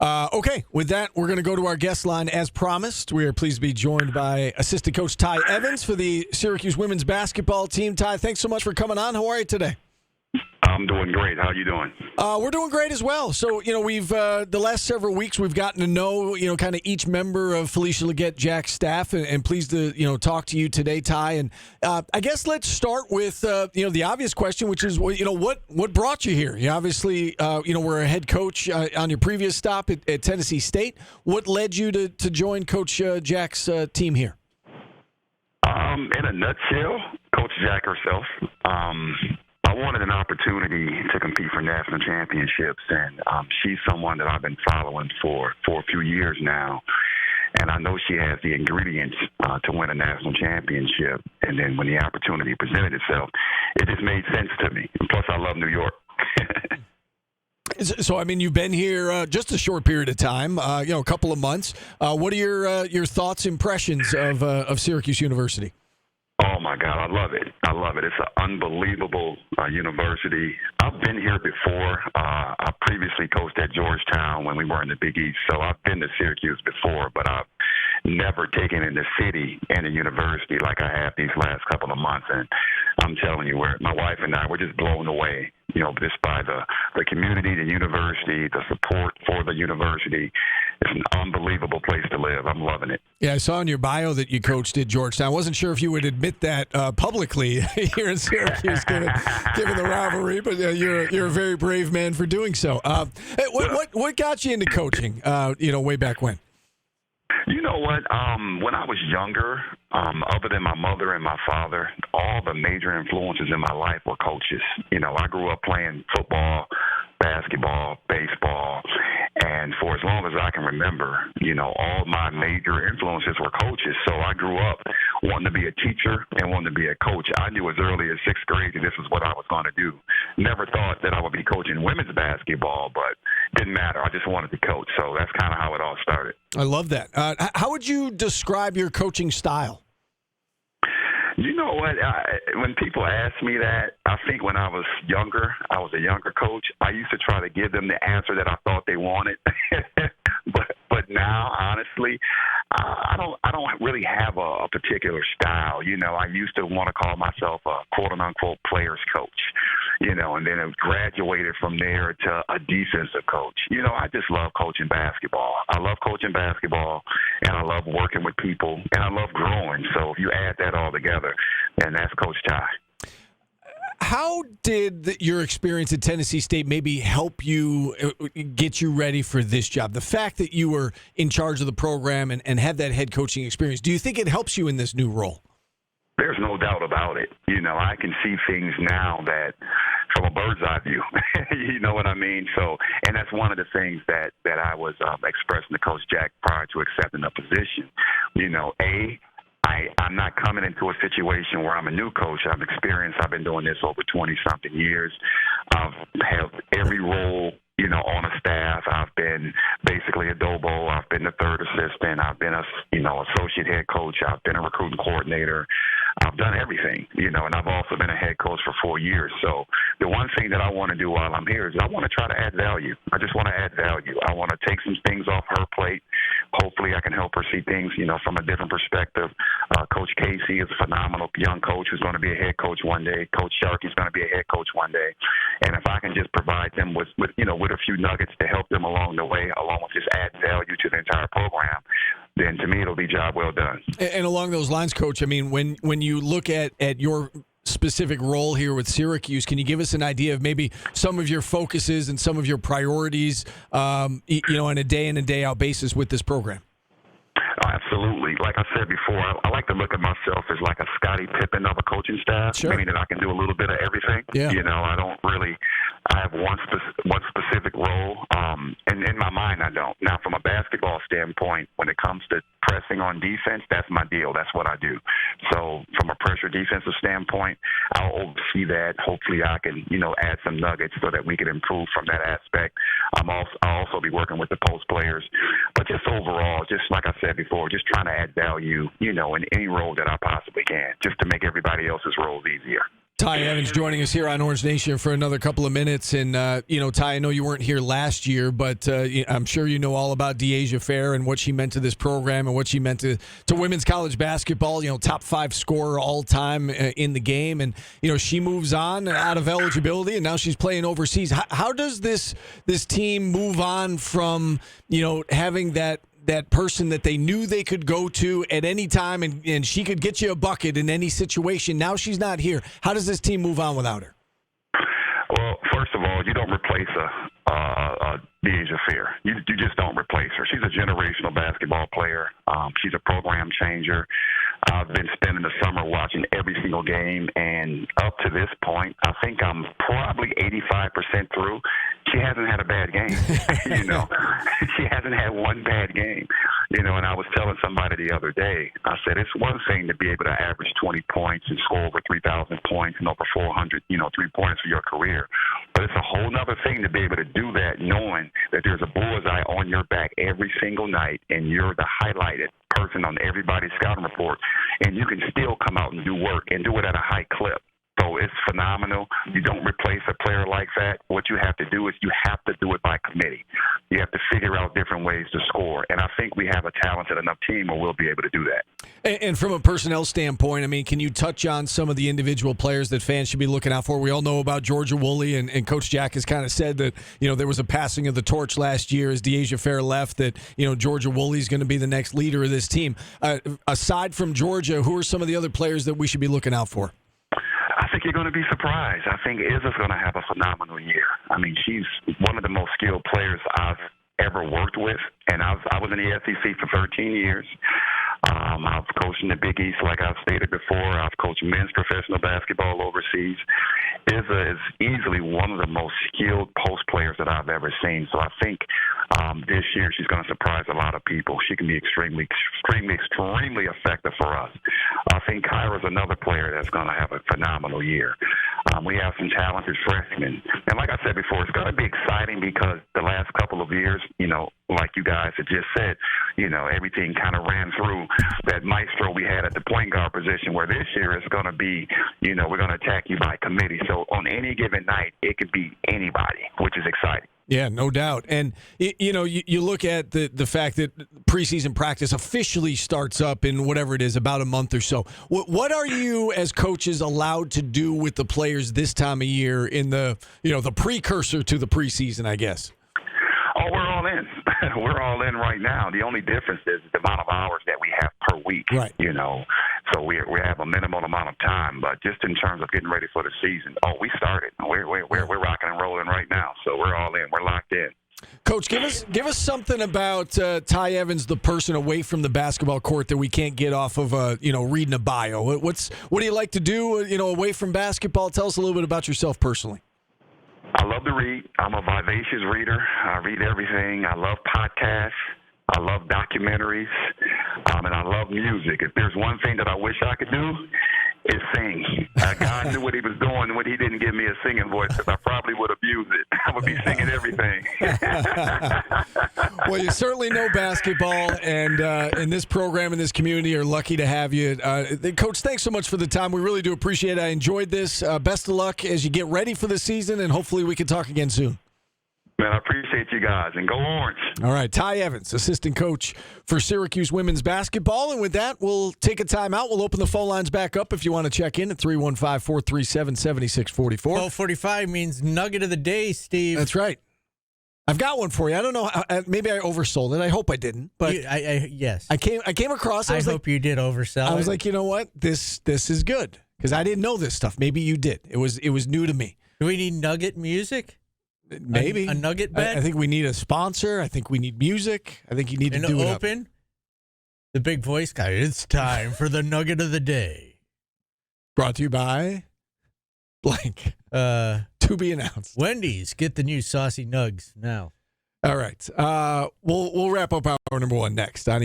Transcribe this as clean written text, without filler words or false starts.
Okay, with that, we're going to go to our guest line as promised. We are pleased to be joined by assistant coach Ty Evans for the Syracuse women's basketball team. Ty, thanks so much for coming on. How are you today? I'm doing great. How you doing? We're doing great as well. So, we've the last several weeks we've gotten to know, kind of each member of Felicia Leggett-Jack's staff, and pleased to, talk to you today, Ty. And I guess let's start with, the obvious question, which is, what brought you here? You obviously, were a head coach on your previous stop at Tennessee State. What led you to join Coach Jack's team here? In a nutshell, Coach Jack herself. I wanted an opportunity to compete for national championships, and she's someone that I've been following for a few years now, and I know she has the ingredients to win a national championship. And then when the opportunity presented itself, it just made sense to me. And plus, I love New York. So, you've been here just a short period of time, a couple of months. What are your thoughts, impressions of Syracuse University? Oh, my God, I love it. I love it. It's an unbelievable university. I've been here before. I previously coached at Georgetown when we were in the Big East, so I've been to Syracuse before, but I've never taken in the city and the university like I have these last couple of months. And I'm telling you, my wife and I, we're just blown away, just by the community, the university, the support for the university. It's an unbelievable place to live. I'm loving it. Yeah, I saw in your bio that you coached at Georgetown. I wasn't sure if you would admit that publicly here in Syracuse, given the rivalry, but you're a very brave man for doing so. What got you into coaching? Way back when? You know what? When I was younger, other than my mother and my father, all the major influences in my life were coaches. I grew up playing football, basketball, baseball, and for as long as I can remember, all my major influences were coaches. So I grew up wanting to be a teacher and wanting to be a coach. I knew as early as sixth grade that this is what I was going to do. Never thought that I would be coaching women's basketball, but didn't matter. I just wanted to coach. So that's kind of how it all started. I love that. How would you describe your coaching style? You know what? When people ask me that, I think when I was a younger coach, I used to try to give them the answer that I thought they wanted. but now, honestly, I don't really have a particular style. I used to want to call myself a quote-unquote player's coach, and then it graduated from there to a defensive coach. I just love coaching basketball. I love coaching basketball, and I love working with people, and I love growing. So if you add that all together, then that's Coach Ty. How did your experience at Tennessee State maybe help you get you ready for this job? The fact that you were in charge of the program and had that head coaching experience, do you think it helps you in this new role? There's no doubt about it. I can see things now that from a bird's eye view. You know what I mean? So, and that's one of the things that I was expressing to Coach Jack prior to accepting the position. I'm not coming into a situation where I'm a new coach. I've been doing this over 20-something years. I've held every role, on a staff. I've been basically a DOBO. I've been the third assistant. I've been associate head coach. I've been a recruiting coordinator. I've done everything, and I've also been a head coach for 4 years. So the one thing that I want to do while I'm here is I want to try to add value. I just want to add value. I want to take some things off her plate. Hopefully I can help her see things, from a different perspective. Coach Casey is a phenomenal young coach who's going to be a head coach one day. Coach Sharkey's going to be a head coach one day. And if I can just provide them with a few nuggets to help them along the way, along with just add value to the entire program, then to me it'll be job well done. And along those lines, Coach, when you look at your specific role here with Syracuse, can you give us an idea of maybe some of your focuses and some of your priorities, on a day in and day out basis with this program? Absolutely. Like I said before, I like to look at myself as like a Scottie Pippen of a coaching staff, sure. Meaning that I can do a little bit of everything. Yeah. I have one specific role, and in my mind I don't. Now, from a basketball standpoint, when it comes to pressing on defense, that's my deal. That's what I do. So from a pressure defensive standpoint, I'll oversee that. Hopefully I can, add some nuggets so that we can improve from that aspect. I'll also be working with the post players. But just overall, just like I said before, just trying to add value, in any role that I possibly can, just to make everybody else's roles easier. Ty Evans joining us here on Orange Nation for another couple of minutes. And, Ty, I know you weren't here last year, but I'm sure you know all about Deasia Fair and what she meant to this program and what she meant to women's college basketball, top 5 scorer all time in the game. And, she moves on out of eligibility, and now she's playing overseas. How does this team move on from, having that person that they knew they could go to at any time and she could get you a bucket in any situation? Now she's not here. How does this team move on without her? Well, first of all, you don't replace a Deasia Fair. You just don't replace her. She's a generational basketball player. She's a program changer. I've been spending the summer watching every single game, and up to this point, I think I'm probably 85% through. She hasn't had a bad game. She hasn't had one bad game. And I was telling somebody the other day, I said, it's one thing to be able to average 20 points and score over 3,000 points and over 400, 3-pointers for your career. But it's a whole other thing to be able to do that knowing that there's a bullseye on your back every single night and you're the highlighted person on everybody's scouting report, and you can still come out and do work and do it at a high clip. So it's phenomenal. You don't replace a player like that. What you have to do is you have to do it by committee. You have to figure out different ways to score. And I think we have a talented enough team where we'll be able to do that. And from a personnel standpoint, can you touch on some of the individual players that fans should be looking out for? We all know about Georgia Woolley, and Coach Jack has kind of said that, there was a passing of the torch last year as Deasia Fair left, that, Georgia Woolley is going to be the next leader of this team. Aside from Georgia, who are some of the other players that we should be looking out for? I think you're going to be surprised. I think Izza's going to have a phenomenal year. She's one of the most skilled players I've ever worked with, and I was in the SEC for 13 years. I've coached in the Big East, like I've stated before. I've coached men's professional basketball overseas. Izza is easily one of the most skilled post players that I've ever seen. So I think this year she's going to surprise a lot of people. She can be extremely effective for us. I think Kyra's another player that's going to have a phenomenal year. We have some talented freshmen. And like I said before, it's going to be exciting because the last couple of years, like you guys had just said, everything kind of ran through that maestro we had at the point guard position, where this year it's going to be, we're going to attack you by committee. So on any given night, it could be anybody, which is exciting. Yeah, no doubt. And, you look at the fact that preseason practice officially starts up in whatever it is, about a month or so. What are you as coaches allowed to do with the players this time of year in the precursor to the preseason, I guess? Oh, we're all in. We're all in right now. The only difference is the amount of hours that we have per week. Right. So we have a minimal amount of time. But just in terms of getting ready for the season, we started. We're rocking and rolling right now. So we're all in. We're locked in. Coach, give us something about Ty Evans, the person away from the basketball court that we can't get off of reading a bio. What do you like to do away from basketball? Tell us a little bit about yourself personally. I love to read. I'm a vivacious reader. I read everything. I love podcasts. I love documentaries. And I love music. If there's one thing that I wish I could do, it's sing. God knew what he was doing when he didn't give me a singing voice, because I probably would abuse it. I would be singing everything. Well, you certainly know basketball, and in this program, in this community, are lucky to have you. Coach, thanks so much for the time. We really do appreciate it. I enjoyed this. Best of luck as you get ready for the season, and hopefully we can talk again soon. Man, I appreciate you guys, and go Orange. All right, Ty Evans, assistant coach for Syracuse women's basketball. And with that, we'll take a timeout. We'll open the phone lines back up if you want to check in at 315-437-7644. 12:45 means nugget of the day, Steve. That's right. I've got one for you. I don't know. Maybe I oversold it. I hope I didn't. But yes. I came across. I hope you did oversell. I was like, you know what? This is good, because I didn't know this stuff. Maybe you did. It was new to me. Do we need nugget music? Maybe a nugget bed. I think we need a sponsor. I think we need music. I think you need to do it open. The big voice guy. It's time for the nugget of the day. Brought to you by blank. To be announced. Wendy's. Get the new saucy nugs now. All right. We'll wrap up our number one next on